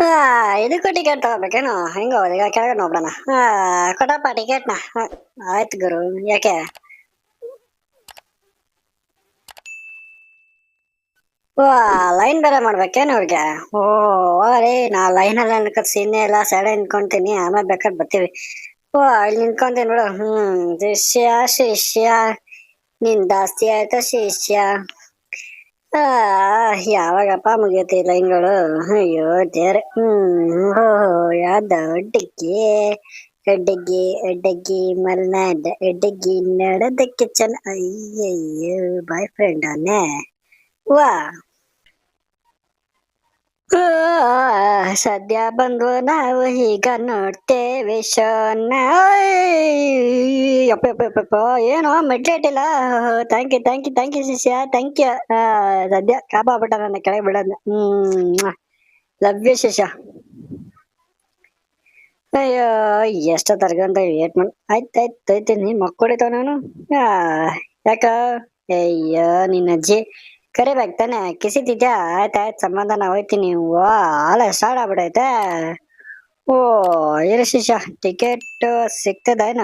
ಆ, ಇದಕ್ಕೂ ಟಿಕೆಟ್ ತಗೋಬೇಕೇನು ಹೆಂಗ ಈಗ ಕೆಳಗಡೆ ನೋಡ್ಬಿಡಣ. ಕೊಡಪ್ಪ ಟಿಕೆಟ್ನ. ಆಯ್ತು ಗುರು. ಯಾಕೆ? ಓ, ಲೈನ್ ಬೇರೆ ಮಾಡ್ಬೇಕೇನು ಅವ್ರಿಗೆ? ಓ ರೀ, ನಾ ಲೈನಲ್ಲಿ ಅನ್ಕತ್ ಸೀನೆ ಇಲ್ಲ, ಸೈಡ್ ನಿಂತ್ಕೊಂತೀನಿ, ಆಮೇಲೆ ಬೇಕಾದ್ರೆ ಬರ್ತೀವಿ. ಓ, ಇಲ್ಲಿ ನಿಂತ್ಕೊಂತೀನಿ ಬಿಡು. ಶಿಷ್ಯ ಶಿಷ್ಯ, ನಿನ್ ಜಾಸ್ತಿ ಆಯ್ತು ಶಿಷ್ಯ. ಆ ಯಾವಾಗಪ್ಪ ಮುಗಿಯುತ್ತೆ ಈ ಲೈನ್ಗಳು? ಅಯ್ಯೋ ದೇವ್ರೆ. ಓ, ಯಾವ್ದ ಅಡ್ಡಗಿ ಅಡ್ಡಗಿ ಅಡ್ಡಗಿ ಮಲ್ನಾಡ್ ಅಡ್ಡಗಿ ನಡದಕ್ಕೆ ಚೆನ್ನ. ಅಯ್ಯಯ್ಯೋ, ಬಾಯ್ ಫ್ರೆಂಡ್ ಅನ್ನೇ. ವಾ, ಸದ್ಯ ಬಂದ್ವು ನಾವು ಈಗ ನೋಡ್ತೇವೆ ಶೋನ. ಯಪ್ಪ ಏನೋ ಮೆಟ್ಲೇಟಿಲ್ಲ. Thank you thank you thank you ಶಿಷ್ಯ, ಥ್ಯಾಂಕ್ ಯು. ಸದ್ಯ ಕಾಪಾಡ್ಬಿಟ್ಟ ನನ್ನ ಕೆಳಗೆ ಬಿಡೋದು. ಲವ್ ಯು ಶಿಷ್ಯ. ಅಯ್ಯೋ, ಎಷ್ಟೊತ್ತರ್ಗಂತ ವೇಟ್ ಮಾಡಿ. ಆಯ್ತಾಯ್ತು ಐತೀನಿ ಮಕ್ಕಳಿತಾವ ನಾನು. ಆ, ಯಾಕ? ಅಯ್ಯೋ ನಿನ್ನ ಅಜ್ಜಿ ಕರಿಬೇಕು ತಾನೆ, ಕಿಸಿತಿದ್ಯಾ? ಆಯ್ತಾಯ್ತು ಸಮಾಧಾನ ಹೋಯ್ತೀನಿ. ವಾ, ಆಳ ಸ್ಟಾರ್ಟ್ ಆಗ್ಬಿಡೈತೆ. ಓ, ಇರು ಶಿಷ್ಯ, ಟಿಕೆಟ್ ಸಿಗ್ತದೇನ?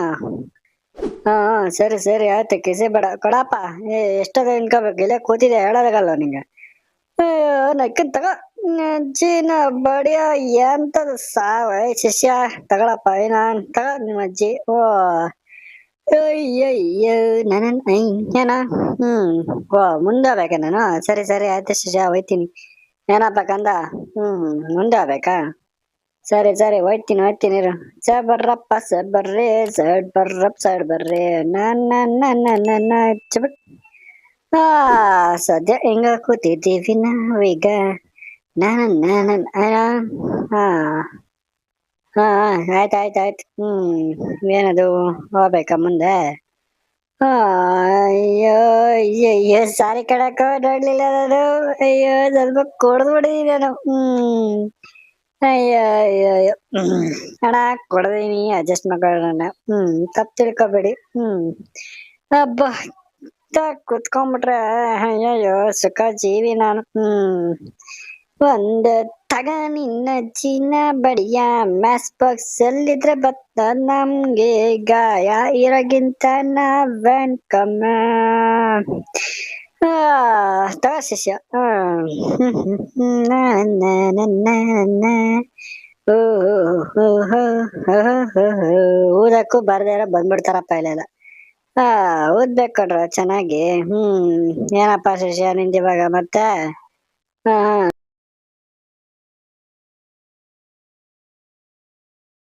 ಹಾ ಸರಿ ಸರಿ ಆಯ್ತು, ಕಿಸಿ ಬೇಡ ಕೊಡಪ್ಪ. ಎಷ್ಟೊತ್ತ ನಿನ್ಕೋಬೇಕು? ಇಲ್ಲೇ ಕೂತಿದ್ದೆ, ಹೇಳೋದಾಗಲ್ಲ ನಿಂಗೆ. ಅಯ್ಯೋ ನಕ್ಕನ್ ತಗೋ. ಅಜ್ಜಿನ ಬಡಿಯ ಎಂತದ ಸಾವ ಶಿಷ್ಯ. ತಗೊಳಪ್ಪ ಏನ ತಗೋ ನಿಮ್ಮ ಅಜ್ಜಿ. ಓ ಅಯ್ಯಯ್ಯೋ ನನ್ನ ಏನ. ಓ, ಮುಂದೆ ಹೋಗ್ಬೇಕ ನಾನು? ಸರಿ ಸರಿ ಆಯ್ತು ಶಿಷ್ಯ, ಹೋಯ್ತೀನಿ. ಏನಪ್ಪ ಕಂದ? ಮುಂದೆ ಹೋಗ್ಬೇಕಾ? ಸರಿ ಸರಿ ಹೋಯ್ತೀನಿ ಹೋಯ್ತೀನಿ ಇರು. ಸ ಬರ್ರಪ್ಪ ಸ ಬರ್ರಿ, ಸೈಡ್ ಬರ್ರಪ್ಪ ಸೈಡ್ ಬರ್ರಿ. ನನ್ನ ಚಬಿಟ್. ಆ ಸದ್ಯ ಹೆಂಗ ಕೂತಿದ್ದೀವಿ ನಾವೀಗ. ನಾನು ಹಾ ಹಾ ಆಯ್ತು ಆಯ್ತು ಆಯ್ತು. ಏನದು ಹೋಗ್ಬೇಕಾ ಮುಂದೆ? ಆ, ಅಯ್ಯೋ ಅಯ್ಯೋ ಸಾರಿ ಕಣಕ್ಕ, ನೋಡ್ಲಿಲ್ಲ ನಾನು. ಅಯ್ಯೋ ಸ್ವಲ್ಪ ಕೊಡ್ದು ಬಿಡಿದೀನಿ ನಾನು. ಅಯ್ಯೋ ಅಯ್ಯೋ ಅಯ್ಯೋ. ಅಣ್ಣ ಕೊಡ್ದೀನಿ, ಅಡ್ಜಸ್ಟ್ ಮಾಡ್ಕೊಳ್ಳೋಣ. ತಪ್ಪು ತಿಳ್ಕೊಬೇಡಿ. ಹಬ್ಬ ಕುತ್ಕೊಂಡ್ಬಿಟ್ರೆ ಅಯ್ಯಯ್ಯೋ ಸುಖ ಜೀವಿ ನಾನು. ಒಂದು ತಗ ನಿನ್ನ ಚಿನ್ನ ಬಡಿಯ, ಮ್ಯಾಸ್ ಬಾಕ್ಸ್ ಅಲ್ಲಿದ್ರೆ ಬತ್ತ ನಮ್ಗೆ ಗಾಯ ಇರೋಗಿಂತ ನಾವೇನ್ ಕಮ್ಮ. ತಗ ಶಿಷ್ಯ. ಊದಕ್ಕೂ ಬರ್ದಾರ ಬಂದ್ಬಿಡ್ತಾರಪ್ಪ ಇಲ್ಲೆಲ್ಲ. ಓದ್ಬೇಕು ಕಣ್ರ ಚೆನ್ನಾಗಿ. ಏನಪ್ಪಾ ಶಿಷ್ಯ ನಿಂದ ಇವಾಗ ಮತ್ತೆ? ಹಾ